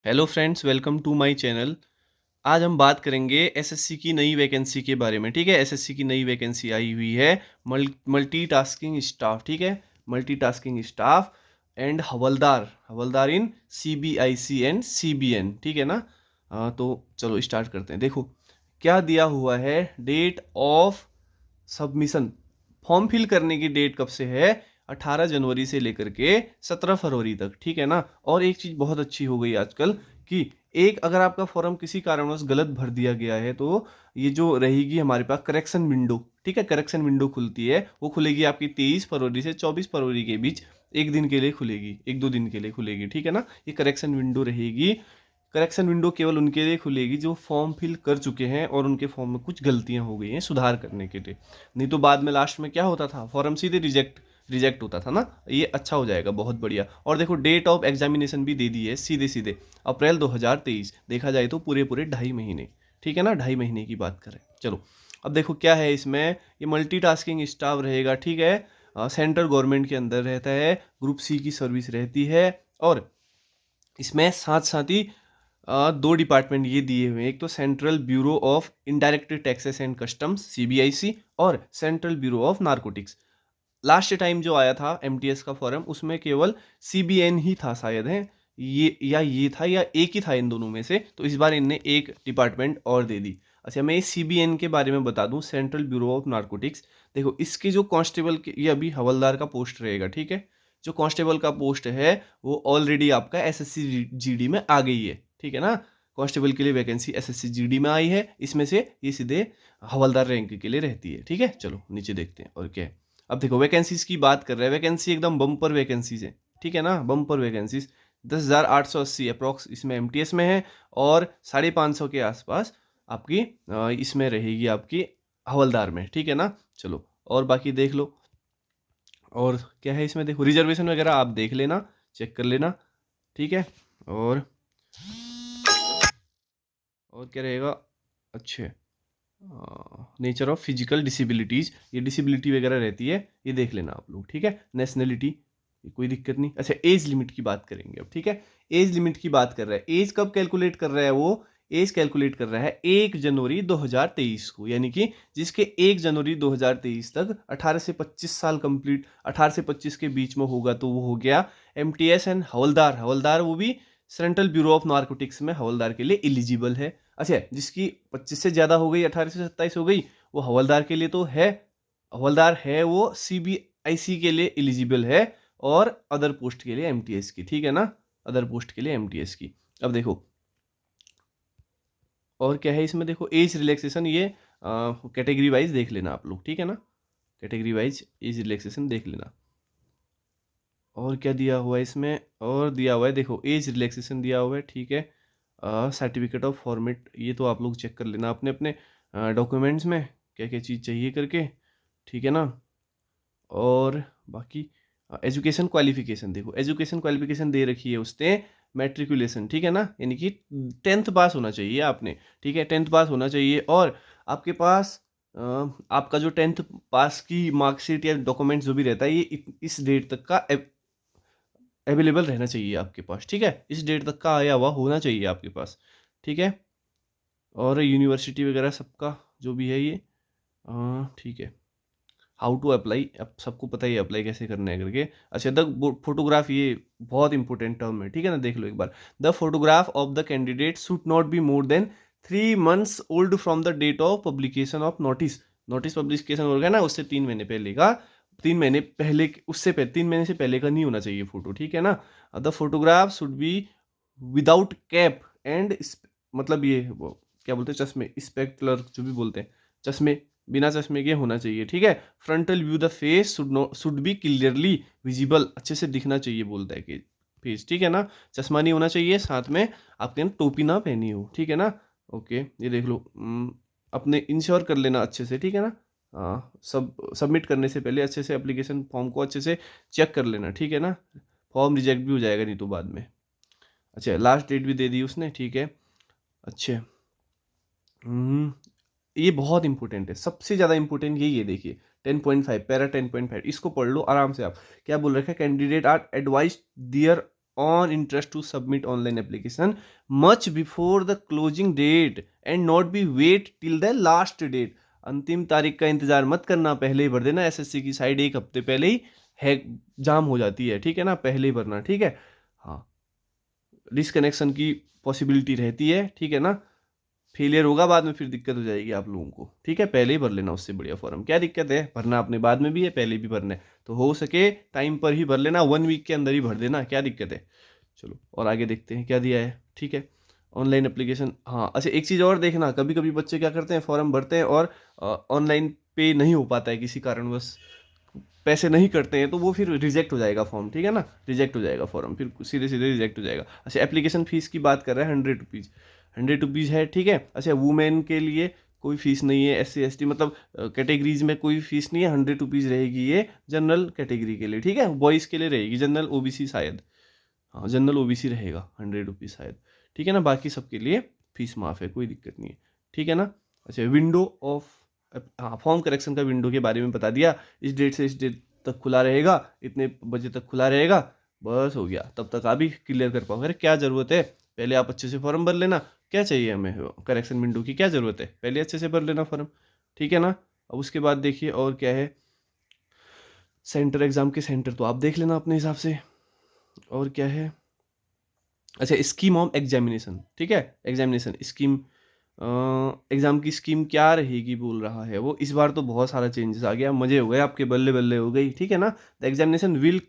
Hello friends, welcome to my channel. आज हम बात करेंगे एसएससी की नई वैकेंसी के बारे में। ठीक है, एसएससी की नई वैकेंसी आई हुई है मल्टीटास्किंग स्टाफ। ठीक है, multitasking staff and havildar havildar in CBIC and CBN. ठीक है ना। तो चलो स्टार्ट करते हैं। देखो क्या दिया हुआ है। Date of submission, form fill करने की डेट कब से है? 18 जनवरी से लेकर के 17 फरवरी तक। ठीक है ना। और एक चीज बहुत अच्छी हो गई आजकल कि एक अगर आपका फॉर्म किसी कारणवश गलत भर दिया गया है तो ये जो रहेगी हमारे पास करेक्शन विंडो। ठीक है, करेक्शन विंडो खुलती है, वो खुलेगी आपकी 23 फरवरी से 24 फरवरी के बीच। एक दिन के लिए खुलेगी, एक दो दिन के लिए खुलेगी। ठीक है ना, ये करेक्शन विंडो रहेगी। करेक्शन विंडो केवल उनके लिए खुलेगी जो फॉर्म फिल कर चुके हैं और उनके फॉर्म में कुछ गलतियां हो गई हैं, सुधार करने के लिए। नहीं तो बाद में लास्ट में क्या होता था, फॉर्म सीधे रिजेक्ट रिजेक्ट होता था ना। ये अच्छा हो जाएगा, बहुत बढ़िया। और देखो डेट ऑफ एग्जामिनेशन भी दे दी है सीधे सीधे, अप्रैल 2023। देखा जाए तो पूरे पूरे 2.5 महीने। ठीक है ना, 2.5 महीने की बात करें। चलो अब देखो क्या है इसमें। ये मल्टीटास्किंग स्टाफ रहेगा। ठीक है, सेंट्रल गवर्नमेंट के अंदर रहता है, ग्रुप सी की सर्विस रहती है। और इसमें साथ साथ ही दो डिपार्टमेंट ये दिए हुए हैं। एक तो central bureau of indirect taxes and customs CBIC, और central bureau of narcotics. Last time जो आया था एमटीएस का फॉर्म, उसमें केवल सीबीएन ही था शायद है, ये था या एक ही था इन दोनों में से। तो इस बार इनने एक डिपार्टमेंट और दे दी। अच्छा, मैं इस सीबीएन के बारे में बता दूं, सेंट्रल ब्यूरो ऑफ नारकोटिक्स। देखो इसके जो कांस्टेबल के, ये अभी हवलदार का पोस्ट रहेगा। ठीक है, जो कांस्टेबल का पोस्ट है वो ऑलरेडी आपका एसएससी जीडी में आ गई है। ठीक है ना, कांस्टेबल के लिए वैकेंसी एसएससी जीडी में आई है। इसमें से ये सीधे हवलदार रैंक के लिए रहती है। ठीक है, चलो नीचे देखते हैं और क्या है। अब देखो वैकेंसीज की बात कर रहे हैं, वैकेंसी एकदम बम्पर वैकेंसीज है। ठीक है ना, बम्पर वैकेंसीज 10,880 अप्रॉक्स इसमें एमटीएस में है, और 550 के आसपास आपकी इसमें रहेगी आपकी हवलदार में। ठीक है ना, चलो और बाकी देख लो। और क्या है इसमें, देखो रिजर्वेशन वगैरह आप देख लेना, चेक कर लेना। ठीक है, और क्या रहेगा। अच्छे नेचर ऑफ फिजिकल डिसेबिलिटीज, ये डिसेबिलिटी वगैरह रहती है, ये देख लेना आप लोग। ठीक है, नेशनलिटी कोई दिक्कत नहीं। अच्छा, एज लिमिट की बात करेंगे अब। ठीक है, एज लिमिट की बात कर रहा है। एज कब कैलकुलेट कर रहा है वो? एज कैलकुलेट कर रहा है 1 जनवरी 2023 को, यानी कि जिसके 1 जनवरी 2023 तक 18 से 25 साल कंप्लीट, 18 से 25 के बीच में होगा तो वो हो गया एमटीएस एंड हवलदार। हवलदार वो भी सेंट्रल ब्यूरो ऑफ नार्कोटिक्स में हवलदार के लिए एलिजिबल है। अच्छा, जिसकी 25 से ज़्यादा हो गई, 18 से 27 हो गई, वो हवलदार के लिए तो है, हवलदार है वो सीबीआईसी के लिए एलिजिबल है, और अदर पोस्ट के लिए एमटीएस की। ठीक है ना, अदर पोस्ट के लिए एमटीएस की। अब देखो और क्या है इसमें, देखो एज रिलैक्सेशन, ये कैटेगरी वाइज देख लेना आप लोग। ठीक है ना, कैटेगरी वाइज एज रिलैक्सेशन देख लेना। और क्या दिया हुआ है इसमें, और दिया हुआ है देखो एज रिलैक्सेशन दिया हुआ है। ठीक है, सर्टिफिकेट ऑफ फॉर्मेट, ये तो आप लोग चेक कर लेना अपने अपने डॉक्यूमेंट्स में क्या क्या चीज़ चाहिए करके। ठीक है ना, और बाकी एजुकेशन क्वालिफिकेशन, देखो एजुकेशन क्वालिफिकेशन दे रखी है उसने मैट्रिकुलेशन। ठीक है ना, यानी कि 10th पास होना चाहिए आपने। ठीक है, 10th पास होना चाहिए, और आपके पास आपका जो 10th पास की मार्कशीट या डॉक्यूमेंट्स जो भी रहता है, ये इस डेट तक का अवेलेबल रहना चाहिए आपके पास। ठीक है, इस डेट तक का आया हुआ होना चाहिए आपके पास। ठीक है, और यूनिवर्सिटी वगैरह सबका जो भी है ये ठीक है। हाउ टू अप्लाई, अब सबको पता ही अप्लाई कैसे करना है करके। अच्छा, द फोटोग्राफ, ये बहुत इंपॉर्टेंट टर्म है। ठीक है ना, देख लो एक बार। The photograph of the candidate should not be more than 3 months old from the date of publication of notice. Notice publication हो गया ना, उससे 3 महीने पहले का, 3 महीने पहले, उससे पहले 3 महीने से पहले का नहीं होना चाहिए फोटो। ठीक है ना, the photograph should be without cap and, मतलब ये वो क्या बोलते हैं, चश्मे, स्पेक्टलर जो भी बोलते हैं, चश्मे, बिना चश्मे के होना चाहिए। ठीक है, frontal view the face should be clearly visible, अच्छे से दिखना चाहिए बोलता है कि फेस। ठीक है ना, चश्मा नहीं होना चाहिए, साथ में आपने टोपी ना पहनी हो। ठीक है ना, ओके ये देख लो। अपने इंश्योर कर लेना अच्छे से। ठीक है ना, हाँ, सब सबमिट करने से पहले अच्छे से एप्लीकेशन फॉर्म को अच्छे से चेक कर लेना। ठीक है ना, फॉर्म रिजेक्ट भी हो जाएगा नहीं तो बाद में। अच्छा, लास्ट डेट भी दे दी उसने। ठीक है, अच्छे। हम्म, ये बहुत इंपॉर्टेंट है, सबसे ज़्यादा इंपॉर्टेंट यही है। देखिए 10.5 पैरा 10.5, इसको पढ़ लो आराम से आप। क्या बोल रखा है, candidate are advise their own interest to submit online application much before the closing date and not be wait till the last date. अंतिम तारीख का इंतजार मत करना, पहले ही भर देना। एसएससी की साइड एक हफ्ते पहले ही है जाम हो जाती है, ठीक है ना, पहले ही भरना, ठीक है। हाँ, डिसकनेक्शन की पॉसिबिलिटी रहती है, ठीक है ना, फेलियर होगा बाद में, फिर दिक्कत हो जाएगी आप लोगों को, ठीक है। पहले ही भर लेना, उससे बढ़िया फॉर्म क्या दिक्कत है, भरना आपने बाद में भी है, पहले भी भरना है, तो हो सके टाइम पर ही भर लेना, 1 वीक के अंदर ही भर देना, क्या दिक्कत है। चलो और आगे देखते हैं क्या दिया है, ठीक है। ऑनलाइन एप्लीकेशन, हाँ अच्छा एक चीज़ और देखना, कभी कभी बच्चे क्या करते हैं, फॉर्म भरते हैं और ऑनलाइन पे नहीं हो पाता है किसी कारणवश, पैसे नहीं करते हैं, तो वो फिर रिजेक्ट हो जाएगा फॉर्म, ठीक है ना, रिजेक्ट हो जाएगा फॉर्म, फिर सीधे सीधे रिजेक्ट हो जाएगा। अच्छा एप्लीकेशन फीस की बात कर रहे हैं, 100 रुपीज़, 100 रुपीज़ है, ठीक है। अच्छा वुमेन के लिए कोई फीस नहीं है, SC ST मतलब कैटेगरीज में कोई फीस नहीं है, 100 रुपीज़ रहेगी ये जनरल कैटेगरी के लिए, ठीक है। बॉयज़ के लिए रहेगी, जनरल OBC शायद, हाँ जनरल OBC रहेगा 100 रुपीज़ शायद, ठीक है ना। बाकी सबके लिए फीस माफ़ है, कोई दिक्कत नहीं है, ठीक है ना। अच्छा विंडो ऑफ, हाँ फॉर्म करेक्शन का विंडो के बारे में बता दिया, इस डेट से इस डेट तक खुला रहेगा, इतने बजे तक खुला रहेगा, बस हो गया, तब तक आप भी क्लियर कर पाओगे। अरे क्या ज़रूरत है, पहले आप अच्छे से फॉर्म भर लेना, क्या चाहिए हमें करेक्शन विंडो की, क्या ज़रूरत है, पहले अच्छे से भर लेना फॉर्म, ठीक है ना। अब उसके बाद देखिए और क्या है, सेंटर, एग्ज़ाम के सेंटर तो आप देख लेना अपने हिसाब से, और क्या है, अच्छा स्कीम ऑफ एग्जामिनेशन, ठीक है, एग्जामिनेशन स्कीम, एग्जाम की स्कीम क्या रहेगी बोल रहा है वो, इस बार तो बहुत सारा चेंजेस आ गया, मजे हो गए आपके, बल्ले बल्ले हो गई, ठीक है ना। The examination will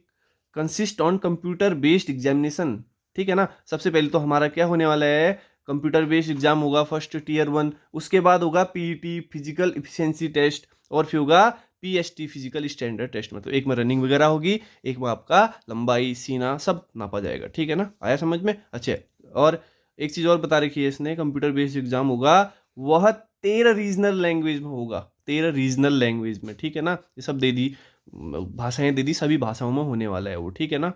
consist on computer based examination, ठीक है ना। सबसे पहले तो हमारा क्या होने वाला है, कंप्यूटर बेस्ड एग्जाम होगा, फर्स्ट Tier 1, उसके बाद होगा PET फिजिकल इफिशियंसी टेस्ट, और फिर होगा PST फिजिकल स्टैंडर्ड टेस्ट, मतलब एक में रनिंग वगैरह होगी, एक में आपका लंबाई सीना सब नापा जाएगा, ठीक है ना, आया समझ में। अच्छा और एक चीज़ और बता रखी है इसने, कंप्यूटर बेस्ड एग्जाम होगा, वह 13 रीजनल लैंग्वेज में होगा, 13 रीजनल लैंग्वेज में, ठीक है ना, ये सब दे दी, भाषाएं दे दी, सभी भाषाओं में होने वाला है वो, ठीक है ना,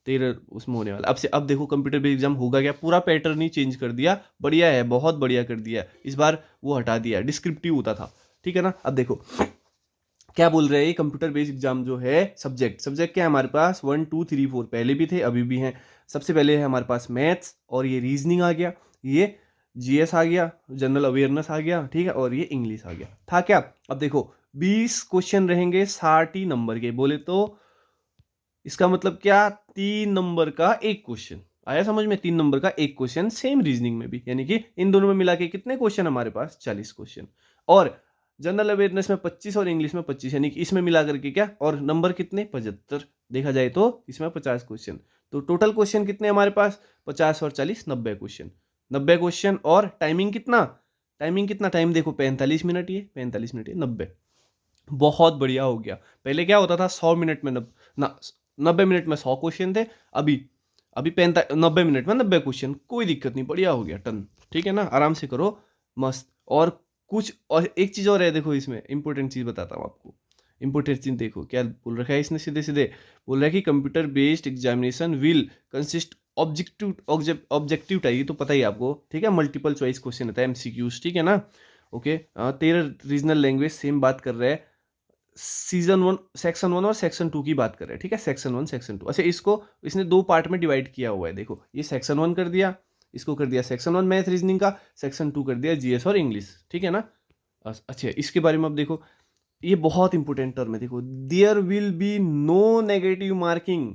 13 उसमें होने वाला। अब देखो कंप्यूटर बेस्ड एग्जाम होगा क्या, पूरा पैटर्न ही चेंज कर दिया, बढ़िया है, बहुत बढ़िया कर दिया, इस बार वो हटा दिया, डिस्क्रिप्टिव होता था, ठीक है ना। अब देखो क्या बोल रहे हैं, कंप्यूटर बेस्ड एग्जाम जो है, सब्जेक्ट क्या है हमारे पास, 1 2 3 4 पहले भी थे अभी भी हैं। सबसे पहले है हमारे पास मैथ्स, और ये रीजनिंग आ गया, ये GS आ गया, जनरल अवेयरनेस आ गया, ठीक है, और ये इंग्लिश आ गया, था क्या। अब देखो 20 क्वेश्चन रहेंगे, 60 ही नंबर के, बोले तो इसका मतलब क्या, 3 नंबर का एक क्वेश्चन, आया समझ में, 3 नंबर का एक क्वेश्चन, सेम रीजनिंग में भी, यानी कि इन दोनों में मिला के कितने क्वेश्चन हमारे पास, 40 क्वेश्चन, और जनरल अवेयरनेस में 25 और इंग्लिश में 25, यानी कि इसमें मिला करके क्या, और नंबर कितने, 75, देखा जाए तो इसमें 50 क्वेश्चन, तो टोटल क्वेश्चन कितने हमारे पास, 50 और 40 90 क्वेश्चन, 90 क्वेश्चन, और टाइमिंग कितना, टाइम देखो 45 मिनट, ये 45 मिनट, ये 90, बहुत बढ़िया हो गया। पहले क्या होता था, 100 मिनट में ना 90 मिनट में 100 क्वेश्चन थे, अभी अभी 90 मिनट में 90 क्वेश्चन, कोई दिक्कत नहीं, बढ़िया हो गया, टन, ठीक है ना, आराम से करो, मस्त। और कुछ और एक चीज़ और है, देखो इसमें इंपॉर्टेंट चीज़ बताता हूँ आपको, इंपॉर्टेंट चीज़ देखो क्या बोल रखा है इसने, सीधे सीधे बोल रहा है कि computer based examination will consist objective type, ये तो पता ही आपको, ठीक है, मल्टीपल चॉइस क्वेश्चन होता है, MCQs, ठीक है ना। ओके 13 रीजनल लैंग्वेज, सेम बात कर रहे हैं, सीजन 1 सेक्शन 1 और सेक्शन 2 की बात कर रहे हैं, ठीक है, सेक्शन 1 सेक्शन 2। अच्छा इसको इसने 2 पार्ट में डिवाइड किया हुआ है, देखो ये सेक्शन 1 कर दिया, इसको कर दिया सेक्शन 1 मैथ रीजनिंग का, सेक्शन 2 कर दिया GS और इंग्लिश, ठीक है ना। अच्छा इसके बारे में अब देखो, ये बहुत इंपॉर्टेंट टर्म है, देखो there will be no negative marking,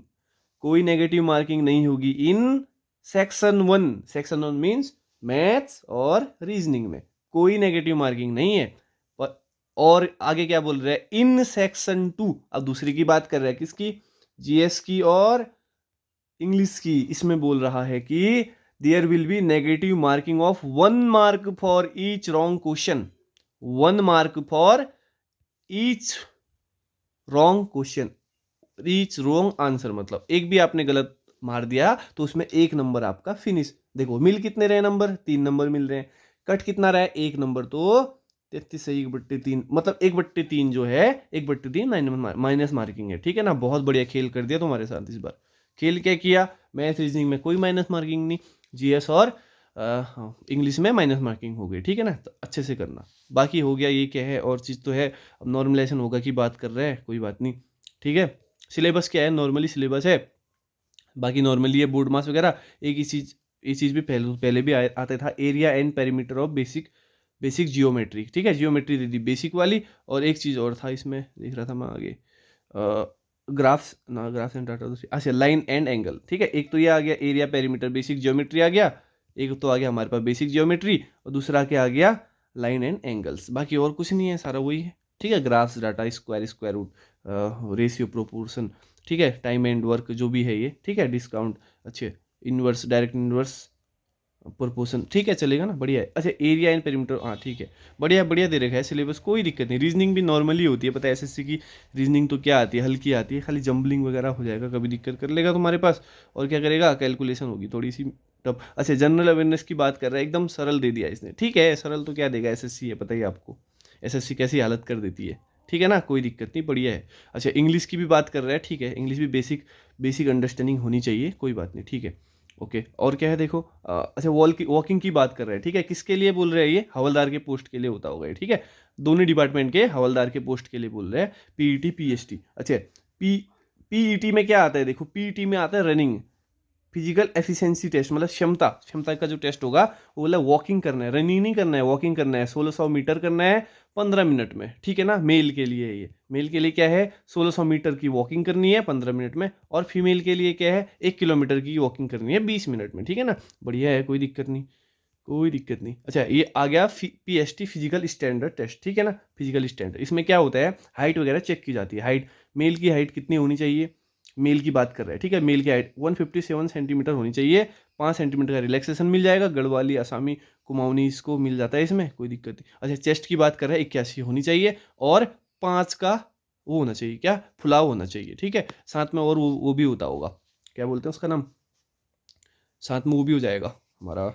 कोई नेगेटिव मार्किंग नहीं होगी इन सेक्शन 1 मीन्स मैथ्स और रीजनिंग में कोई नेगेटिव मार्किंग नहीं है। और आगे क्या बोल रहे हैं, इन सेक्शन 2, अब दूसरी की बात कर रहे हैं, किसकी, GS की और इंग्लिश की, इसमें बोल रहा है कि there will be negative marking of 1 mark for each wrong question, 1 mark for each wrong question, each wrong answer, मतलब एक भी आपने गलत मार दिया तो उसमें 1 नंबर आपका फिनिश। देखो मिल कितने रहे नंबर, 3 नंबर मिल रहे हैं, कट कितना रहा है, 1 नंबर, तो 33 से 1/3, मतलब 1/3 जो है, 1/3 माइनस मार्किंग है, ठीक है ना। बहुत बढ़िया खेल कर दिया तुम्हारे साथ इस बार, खेल क्या किया, मैथ रीजनिंग में कोई माइनस मार्किंग नहीं, GS और इंग्लिश में माइनस मार्किंग हो गई, ठीक है ना, तो अच्छे से करना। बाकी हो गया, ये क्या है और चीज़ तो है, अब नॉर्मलाइजेशन होगा की बात कर रहे हैं, कोई बात नहीं, ठीक है। सिलेबस क्या है, नॉर्मली सिलेबस है बाकी नॉर्मली ये बोर्ड मास वगैरह एक ये चीज़ भी पहले पहले भी आता था, area and perimeter of basic basic geometry, ठीक है, जियोमेट्री दे दी बेसिक वाली। और एक चीज़ और था इसमें, देख रहा था मैं आगे, ग्राफ्स ना, ग्राफ्स एंड डाटा दूसरी, अच्छा लाइन एंड एंगल, ठीक है। एक तो ये आ गया एरिया पेरीमीटर बेसिक जियोमेट्री आ गया, एक तो आ गया हमारे पास बेसिक जियोमेट्री, और दूसरा क्या आ गया, लाइन एंड एंगल्स। बाकी और कुछ नहीं है, सारा वही है, ठीक है। Graphs, data, square, square root, ratio, proportion, ठीक है, टाइम एंड वर्क जो भी है ये, ठीक है, डिस्काउंट, अच्छे, इनवर्स, डायरेक्ट इनवर्स, प्रोपोर्शन, ठीक है, चलेगा ना, बढ़िया है। अच्छा एरिया एंड पेरीमीटर, हाँ ठीक है, बढ़िया बढ़िया दे रखा है सिलेबस, कोई दिक्कत नहीं। रीजनिंग भी नॉर्मली होती है, पता है एसएससी की रीजनिंग तो क्या आती है, हल्की आती है, खाली जंबलिंग वगैरह हो जाएगा, कभी दिक्कत कर लेगा तुम्हारे पास, और क्या करेगा, कैलकुलेशन होगी थोड़ी सी टफ। अच्छा जनरल अवेयरनेस की बात कर रहा है, एकदम सरल दे दिया इसने, ठीक है, सरल तो क्या देगा, एसएससी है, पता ही आपको एसएससी कैसी हालत कर देती है, ठीक है ना, कोई दिक्कत नहीं, बढ़िया है। अच्छा इंग्लिश की भी बात कर रहा है, ठीक है, इंग्लिश भी बेसिक बेसिक अंडरस्टैंडिंग होनी चाहिए, कोई बात नहीं, ठीक है, ओके। और क्या है देखो, अच्छा वॉकिंग की बात कर रहे हैं, ठीक है, किसके लिए बोल रहे हैं ये, हवलदार के पोस्ट के लिए होता होगा ये, ठीक है, दोनों डिपार्टमेंट के हवलदार के पोस्ट के लिए बोल रहे हैं, पीईटी पीएसटी। अच्छा पी पीईटी में क्या आता है, देखो पीईटी में आता है रनिंग, फिजिकल एफिशिएंसी टेस्ट, मतलब क्षमता क्षमता का जो टेस्ट होगा वो बोला वॉकिंग करना है, रनिंग नहीं करना है, वॉकिंग करना है, 1600 मीटर करना है 15 मिनट में, ठीक है ना, मेल के लिए ये, मेल के लिए क्या है, 1600 मीटर की वॉकिंग करनी है 15 मिनट में, और फीमेल के लिए क्या है, 1 किलोमीटर की वॉकिंग करनी है 20 मिनट में, ठीक है ना, बढ़िया है, कोई दिक्कत नहीं, कोई दिक्कत नहीं। अच्छा ये आ गया पीएसटी फिजिकल स्टैंडर्ड टेस्ट, ठीक है ना, फिजिकल स्टैंडर्ड, इसमें क्या होता है, हाइट वगैरह चेक की जाती है, हाइट, मेल की हाइट कितनी होनी चाहिए, मेल की बात कर रहे हैं, ठीक है, मेल की हाइट 157 सेंटीमीटर होनी चाहिए, 5 सेंटीमीटर का रिलैक्सेशन मिल जाएगा, गढ़वाली आसामी कुमाऊनी इसको मिल जाता है इसमें, कोई दिक्कत नहीं। अच्छा चेस्ट की बात कर रहे हैं, 81 होनी चाहिए, और 5 का वो होना चाहिए, क्या, फुलाव होना चाहिए, ठीक है, साथ में और वो भी होता होगा, क्या बोलते हैं उसका नाम, साथ में वो भी हो जाएगा हमारा,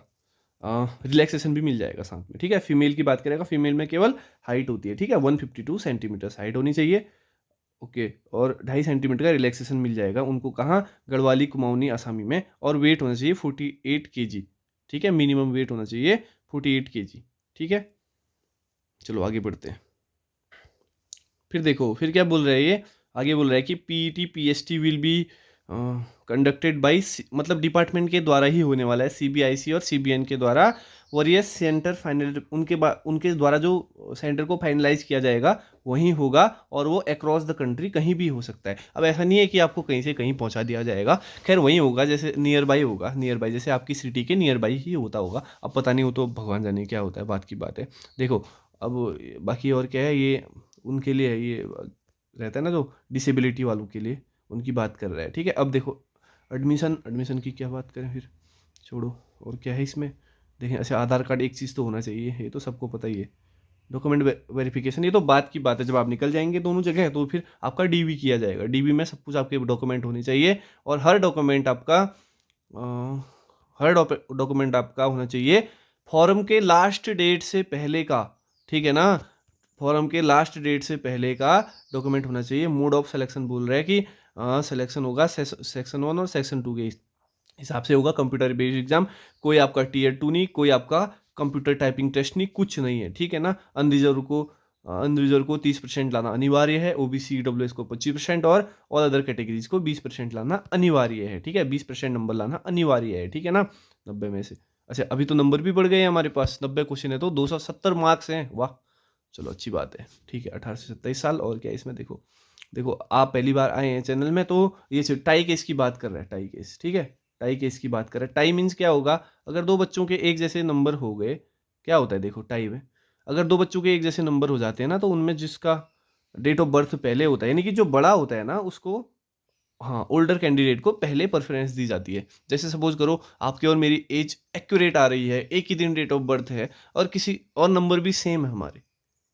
रिलैक्सेशन भी मिल जाएगा साथ में, ठीक है। फीमेल की बात करेगा, फीमेल में केवल हाइट होती है, ठीक है, 152 सेंटीमीटर हाइट होनी चाहिए, ओके, और 2.5 सेंटीमीटर का रिलैक्सेशन मिल जाएगा उनको, कहाँ, गढ़वाली कुमाऊनी आसामी में, और वेट होना चाहिए 48 kg, ठीक है, मिनिमम वेट होना चाहिए 48 kg, ठीक है। चलो आगे बढ़ते हैं, फिर देखो फिर क्या बोल रहा है ये, आगे बोल रहा है कि PET PST will be conducted by, मतलब डिपार्टमेंट के द्वारा ही होने वाला है, सीबीआईसी और सीबीएन के द्वारा, वरियस सेंटर फाइनल उनके द्वारा जो सेंटर को फाइनलाइज किया जाएगा वहीं होगा, और वो अक्रॉस द कंट्री कहीं भी हो सकता है। अब ऐसा नहीं है कि आपको कहीं से कहीं पहुंचा दिया जाएगा, खैर वहीं होगा, जैसे नियर बाई होगा, नियर बाई जैसे आपकी सिटी के नियर बाई ही होता होगा, अब पता नहीं हो तो भगवान जाने क्या होता है, बात की बात है। देखो अब बाकी और क्या है, ये उनके लिए ये रहता है ना, जो डिसेबिलिटी वालों के लिए, उनकी बात कर रहा है, ठीक है। अब देखो एडमिशन एडमिशन की क्या बात करें फिर, छोड़ो, और क्या है इसमें, देखें, अच्छा आधार कार्ड एक चीज़ तो होना चाहिए, ये तो सबको पता ही है, डॉक्यूमेंट वेरिफिकेशन, ये तो बात की बात है, जब आप निकल जाएंगे दोनों जगह तो फिर आपका डीवी किया जाएगा, डीवी में सब कुछ आपके डॉक्यूमेंट होने चाहिए, और हर डॉक्यूमेंट आपका हर डॉक्यूमेंट आपका होना चाहिए फॉर्म के लास्ट डेट से पहले का, ठीक है ना, फॉर्म के लास्ट डेट से पहले का डॉक्यूमेंट होना चाहिए। मोड ऑफ सिलेक्शन बोल रहा है कि सिलेक्शन होगा सेक्शन 1 और सेक्शन 2 के हिसाब से होगा, कंप्यूटर बेस्ड एग्जाम, कोई आपका टीयर 2 नहीं, कोई आपका कंप्यूटर टाइपिंग टेस्ट नहीं, कुछ नहीं है, ठीक है ना। अनरिजर्व को 30% लाना अनिवार्य है, ओबीसी ईडब्ल्यूएस को 25%, और ऑल अदर कैटेगरीज को 20% लाना अनिवार्य है, ठीक है, 20% नंबर लाना अनिवार्य है, ठीक है ना, 90 में से। अच्छा अभी तो नंबर भी बढ़ गए हैं हमारे पास, 90 क्वेश्चन है तो 270 मार्क्स हैं, वाह, चलो अच्छी बात है, ठीक है, 18 से 27 साल। और क्या है इसमें, देखो देखो आप पहली बार आए हैं चैनल में, तो ये टाई केस की बात कर रहा है, टाई केस, ठीक है, टाई केस की बात कर रहा है। टाई मीन्स क्या होगा, अगर दो बच्चों के एक जैसे नंबर हो गए, क्या होता है देखो टाई में, अगर दो बच्चों के एक जैसे नंबर हो जाते हैं ना, तो उनमें जिसका डेट ऑफ बर्थ पहले होता है, यानी कि जो बड़ा होता है ना उसको, हाँ, ओल्डर कैंडिडेट को पहले प्रेफरेंस दी जाती है। जैसे सपोज करो आपकी और मेरी एज एक्यूरेट आ रही है, एक ही दिन डेट ऑफ बर्थ है, और किसी और नंबर भी सेम है हमारे,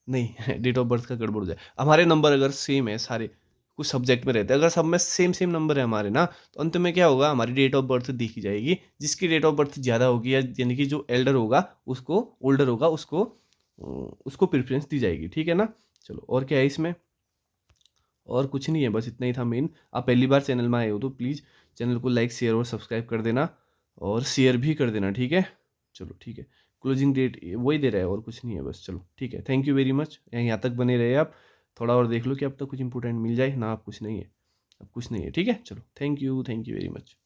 नहीं डेट ऑफ बर्थ का गड़बड़ हो जाए, हमारे नंबर अगर सेम है सारे, कुछ सब्जेक्ट में रहते हैं, अगर सब में सेम सेम नंबर है हमारे ना, तो अंत में क्या होगा, हमारी डेट ऑफ बर्थ देखी जाएगी, जिसकी डेट ऑफ बर्थ ज़्यादा होगी, या यानी कि जो एल्डर होगा उसको, ओल्डर होगा उसको प्रेफरेंस दी जाएगी, ठीक है ना। चलो और क्या है इसमें, और कुछ नहीं है, बस इतना ही था मेन। आप पहली बार चैनल में आए हो तो प्लीज़ चैनल को लाइक शेयर और सब्सक्राइब कर देना, और शेयर भी कर देना, ठीक है। चलो ठीक है, क्लोजिंग डेट वही दे रहा है, और कुछ नहीं है बस, चलो ठीक है, थैंक यू वेरी मच, यहाँ तक बने रहे आप, थोड़ा और देख लो कि अब तक कुछ इंपॉर्टेंट मिल जाए ना, आप कुछ नहीं है, अब कुछ नहीं है, ठीक है, चलो थैंक यू वेरी मच।